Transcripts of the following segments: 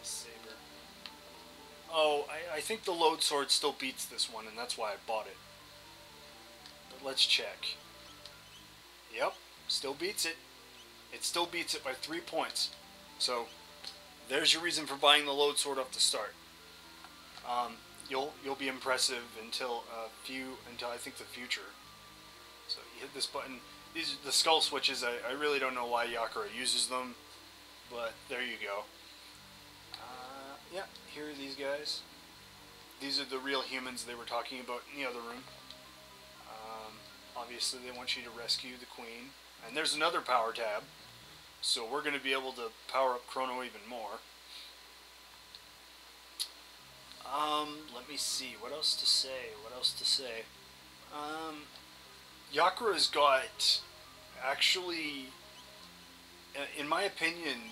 saber. Oh, I think the load sword still beats this one, and that's why I bought it. But let's check. Yep, still beats it. It still beats it by 3 points. So, there's your reason for buying the load sword off the start. You'll be impressive until I think the future. So you hit this button. These are the skull switches. I really don't know why Yakura uses them, but there you go. Yeah, here are these guys. These are the real humans they were talking about in the other room. Obviously, they want you to rescue the queen. And there's another power tab, so we're going to be able to power up Chrono even more. Let me see. What else to say? Yakura's got, actually, in my opinion,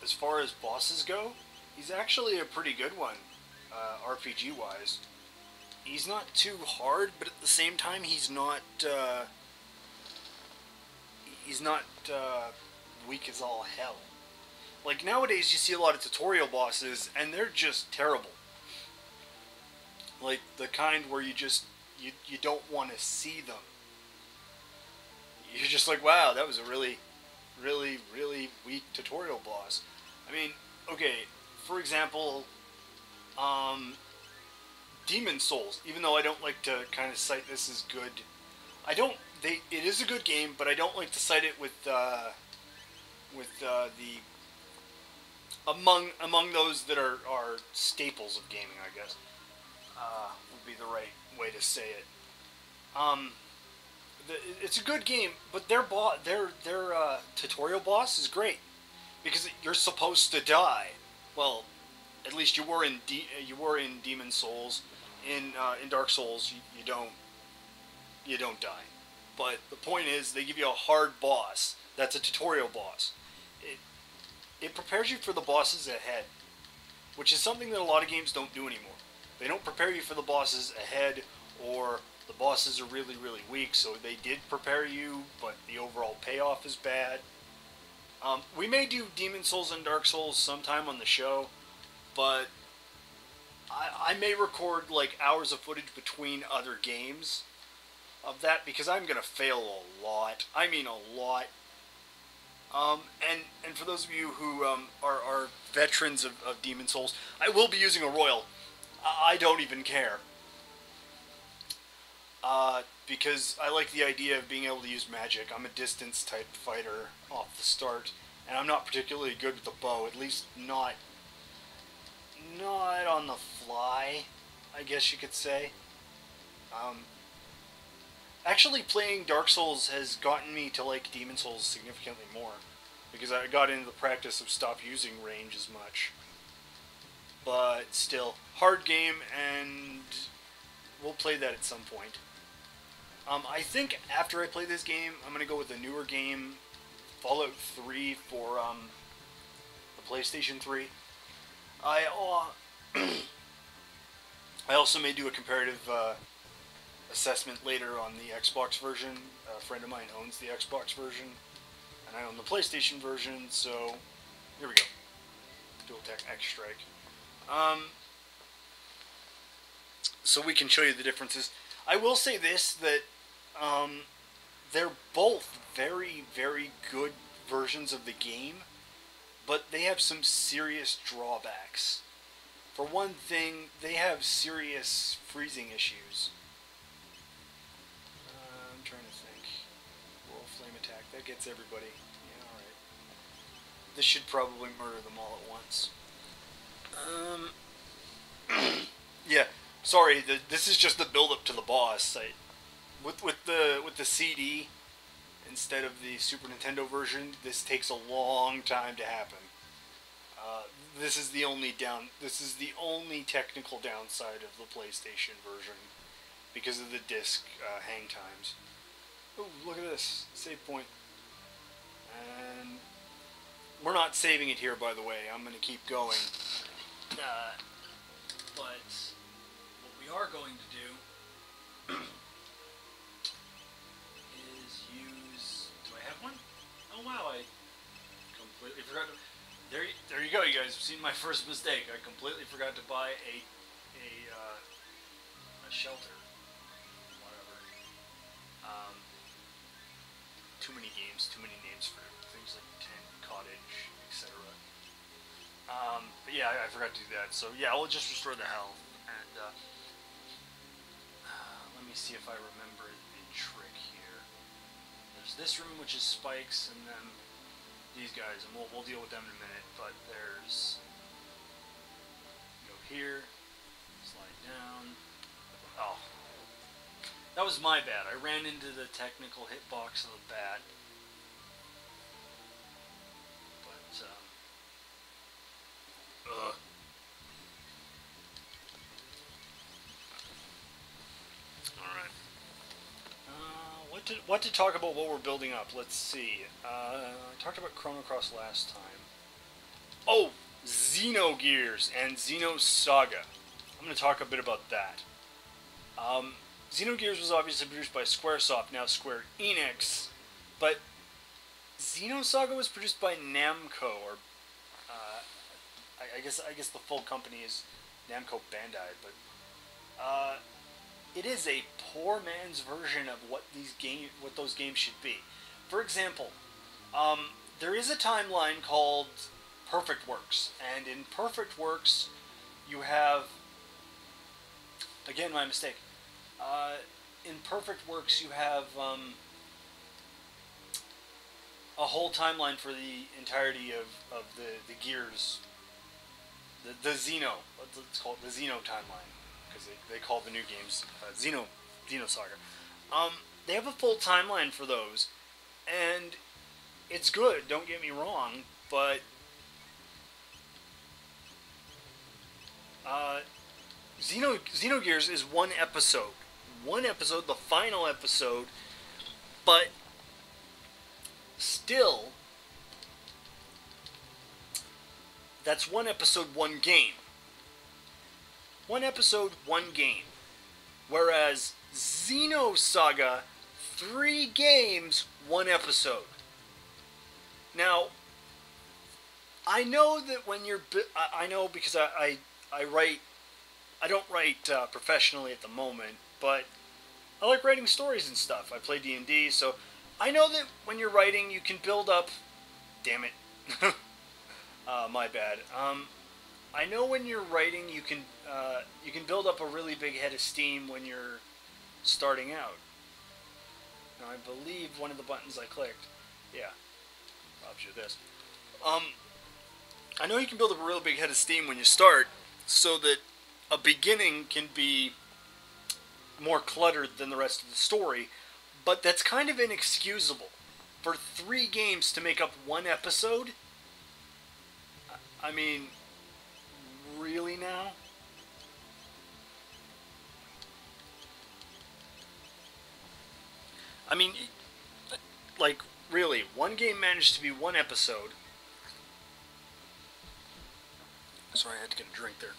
as far as bosses go, he's actually a pretty good one, RPG-wise. He's not too hard, but at the same time, he's not weak as all hell. Like, nowadays, you see a lot of tutorial bosses, and they're just terrible. Like, the kind where you don't want to see them. You're just like, wow, that was a really, really, really weak tutorial boss. I mean, okay, for example, Demon Souls, even though I don't like to kind of cite this as good, it is a good game, but I don't like to cite it with the among those that are staples of gaming, I guess, would be the right way to say it. It's a good game, but their tutorial boss is great because you're supposed to die. Well, at least you were in Demon Souls. In Dark Souls, you don't die. But the point is, they give you a hard boss. That's a tutorial boss. It prepares you for the bosses ahead, which is something that a lot of games don't do anymore. They don't prepare you for the bosses ahead, or the bosses are really, really weak, so they did prepare you, but the overall payoff is bad. We may do Demon Souls and Dark Souls sometime on the show, but I may record like hours of footage between other games of that, because I'm going to fail a lot. I mean a lot. And for those of you who are veterans of Demon Souls, I will be using a Royal. I don't even care. Because I like the idea of being able to use magic. I'm a distance type fighter off the start, and I'm not particularly good with the bow, at least not on the fly, I guess you could say. Actually, playing Dark Souls has gotten me to like Demon Souls significantly more, because I got into the practice of stop using range as much. But still, hard game, and we'll play that at some point. I think after I play this game, I'm going to go with a newer game, Fallout 3 for the PlayStation 3. I also may do a comparative assessment later on the Xbox version. A friend of mine owns the Xbox version, and I own the PlayStation version, so here we go. Dual Tech X Strike. So we can show you the differences. I will say this, that they're both very, very good versions of the game, but they have some serious drawbacks. For one thing, they have serious freezing issues. I'm trying to think. Roll Flame Attack, that gets everybody. Yeah, alright. This should probably murder them all at once. Yeah, sorry, this is just the build-up to the boss. With the CD instead of the Super Nintendo version, this takes a long time to happen. This is the only technical downside of the PlayStation version, because of the disc hang times. Oh, look at this save point, and we're not saving it here, by the way. I'm going to keep going. But what we are going to do is use... Do I have one? Oh wow, I completely forgot. there you go, you guys have seen my first mistake. I completely forgot to buy a shelter. Whatever. Um, too many games, too many names for things like tent, cottage, etc. But yeah, I forgot to do that. So yeah, I'll just restore the health. And let me see if I remember the trick here. There's this room, which is spikes, and then these guys, and we'll deal with them in a minute. But there's go here, slide down. Oh, that was my bad. I ran into the technical hitbox of the bat. But Alright. What to talk about what we're building up? Let's see. I talked about Chrono Cross last time. Oh! Xenogears and Xenosaga. I'm going to talk a bit about that. Xenogears was obviously produced by Squaresoft, now Square Enix, but Xenosaga was produced by Namco, or I guess the full company is Namco Bandai, but it is a poor man's version of what those games should be. For example, there is a timeline called Perfect Works, and in Perfect Works, you have, again, my mistake. In Perfect Works, you have a whole timeline for the entirety of the Gears, the Xeno. Let's call it the Xeno timeline, because they call the new games Xenosaga. They have a full timeline for those, and it's good. Don't get me wrong, but Xenogears is one episode. One episode, the final episode, but still, that's one episode, one game. One episode, one game. Whereas Xenosaga, 3 games, 1 episode. Now, I know that when you're... I know because I write... I don't write professionally at the moment, but I like writing stories and stuff. I play D&D, so I know that when you're writing, you can build up... Damn it. My bad. I know when you're writing, you can build up a really big head of steam when you're starting out. Now, I believe one of the buttons I clicked... Yeah. I'll do this. I know you can build up a real big head of steam when you start, so that a beginning can be more cluttered than the rest of the story, but that's kind of inexcusable. For 3 games to make up 1 episode? I mean, really now? I mean, like, really, 1 game managed to be 1 episode. Sorry, I had to get a drink there.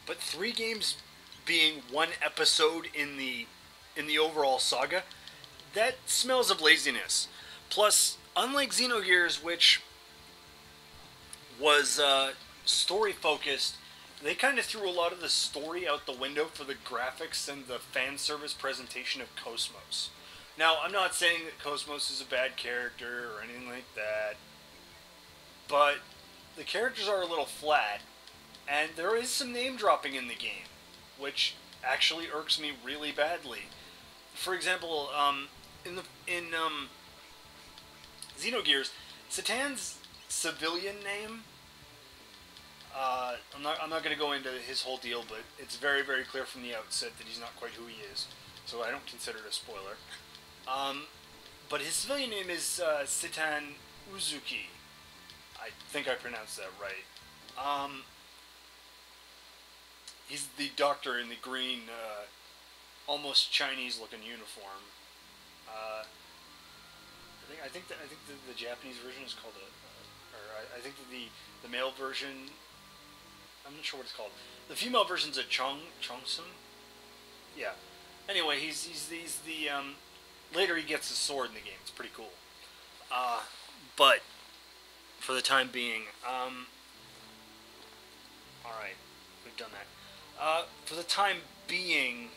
But 3 games being 1 episode in the overall saga, that smells of laziness. Plus, unlike Xenogears, which was story focused, they kind of threw a lot of the story out the window for the graphics and the fan service presentation of Cosmos. Now, I'm not saying that Cosmos is a bad character or anything like that, but the characters are a little flat, and there is some name dropping in the game, which actually irks me really badly. For example, in Xenogears, Satan's civilian name, I'm not going to go into his whole deal, but it's very, very clear from the outset that he's not quite who he is, so I don't consider it a spoiler. But his civilian name is Satan Uzuki. I think I pronounced that right. He's the doctor in the green, almost Chinese-looking uniform. I think the Japanese version is called I think that the male version, I'm not sure what it's called. The female version's a Chongsun. Yeah. Anyway, he's the later he gets a sword in the game. It's pretty cool. But for the time being. Alright, we've done that. For the time being,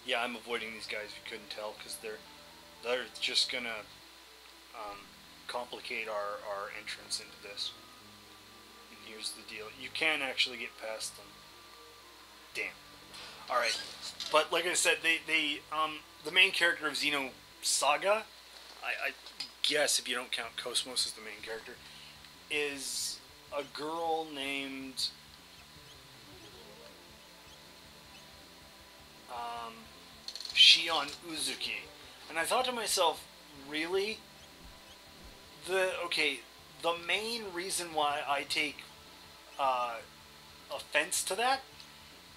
yeah, I'm avoiding these guys if you couldn't tell, because they're just gonna complicate our entrance into this. And here's the deal. You can actually get past them. Damn. Alright. But like I said, the main character of Xeno Saga, I guess if you don't count Cosmos as the main character, is a girl named Shion Uzuki. And I thought to myself, really? The main reason why I take offense to that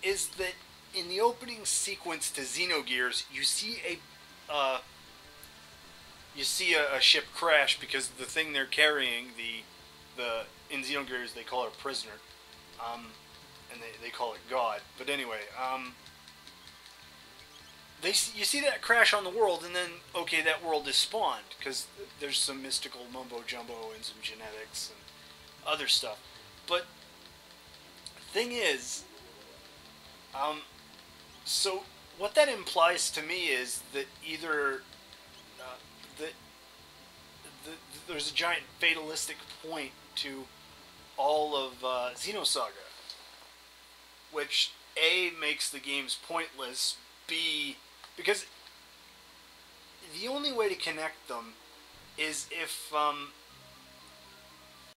is that in the opening sequence to Xenogears, you see a ship crash because the thing they're carrying, the in Xenogears they call it a prisoner, and they call it God. But anyway, you see that crash on the world, and then okay, that world is spawned because there's some mystical mumbo jumbo and some genetics and other stuff. But thing is, so what that implies to me is that either that there's a giant fatalistic point to all of Xenosaga, which A, makes the games pointless, B, because the only way to connect them is if